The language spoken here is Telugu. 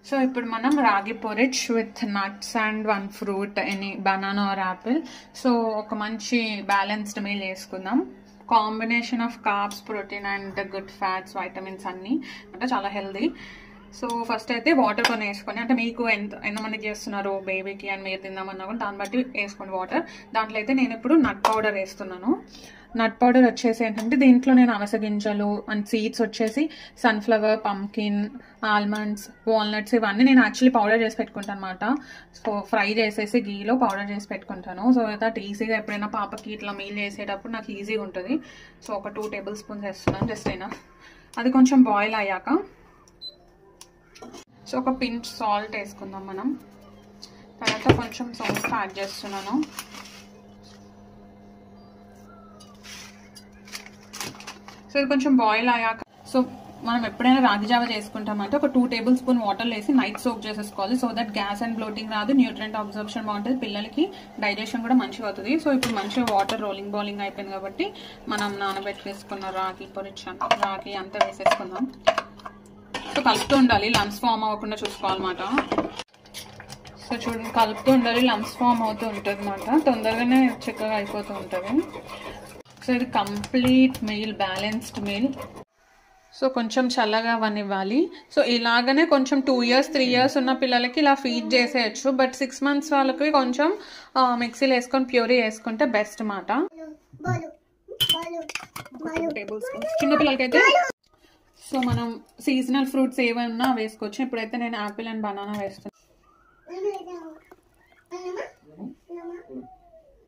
సో ఇప్పుడు మనం ragi porridge with nuts and 1 fruit, any banana or apple. So ఒక మంచి బ్యాలెన్స్డ్ మీల్ చేసుకుందాం. Combination of carbs, protein and good fats, vitamins అన్నీ అంటే చాలా హెల్దీ. సో ఫస్ట్ అయితే వాటర్ కొన్ని వేసుకొని, అంటే మీకు ఎంతమంది చేస్తున్నారు బేబీకి అండ్ మీరు తిందామన్నా కూడా దాన్ని బట్టి వేసుకోండి వాటర్. దాంట్లో అయితే నేను ఇప్పుడు నట్ పౌడర్ వేస్తున్నాను. నట్ పౌడర్ వచ్చేసి ఏంటంటే దీంట్లో నేను అవిసె గింజలు అండ్ సీడ్స్ వచ్చేసి సన్ఫ్లవర్, పంకిన్, ఆల్మండ్స్, వాల్నట్స్ ఇవన్నీ నేను యాక్చువల్లీ పౌడర్ చేసి పెట్టుకుంటాను అనమాట. సో ఫ్రై చేసేసి గీలో పౌడర్ చేసి పెట్టుకుంటాను. సో దట్ ఈజీగా ఎప్పుడైనా పాపకి ఇట్లా మీల్ చేసేటప్పుడు నాకు ఈజీగా ఉంటుంది. సో ఒక 2 టేబుల్ స్పూన్స్ వేస్తున్నాను జస్ట్ అయినా. అది కొంచెం బాయిల్ అయ్యాక సో ఒక పించ్ సాల్ట్ వేసుకుందాం మనం. తర్వాత కొంచెం సాల్ట్ యాడ్ చేస్తున్నాను. సో ఇది కొంచెం బాయిల్ అయ్యాక, సో మనం ఎప్పుడైనా రాగి జావ చేసుకుంటామంటే ఒక 2 టేబుల్ స్పూన్ వాటర్ వేసి నైట్ సోక్ చేసేసుకోవాలి. So that gas and bloating రాదు, న్యూట్రియంట్ అబ్జర్ప్షన్ బాగుంటుంది, పిల్లలకి డైజెషన్ కూడా మంచిగా అవుతుంది. సో ఇప్పుడు మంచిగా వాటర్ బౌలింగ్ అయిపోయింది కాబట్టి మనం నానబెట్టేసుకున్న రాగి పొరిచ్ రాగి అంతా వేసేసుకుందాం. సో కలుపుతూ ఉండాలి, లంప్స్ ఫామ్ అవ్వకుండా చూసుకోవాలన్నమాట. సో చూడండి, కలుపుతూ ఉండాలి, లంప్స్ ఫామ్ అవుతూ ఉంటుంది అనమాట. తొందరగానే చక్కగా అయిపోతూ ఉంటుంది. సో ఇది complete meal, balanced meal. So కొంచెం చల్లగా అవనివ్వాలి. సో ఇలాగనే కొంచెం 2 years 3 years ఉన్న పిల్లలకి ఇలా ఫీడ్ చేసేయచ్చు. బట్ 6 months వాళ్ళకి కొంచెం మిక్సీలో వేసుకొని ప్యూరీ వేసుకుంటే బెస్ట్ అన్నమాట. టేబుల్ స్పూన్స్ చిన్నపిల్లలకైతే. సో మనం సీజనల్ ఫ్రూట్స్ ఏమన్నా వేసుకోవచ్చు. ఇప్పుడైతే నేను యాపిల్ అండ్ బనానా వేస్తున్నాను.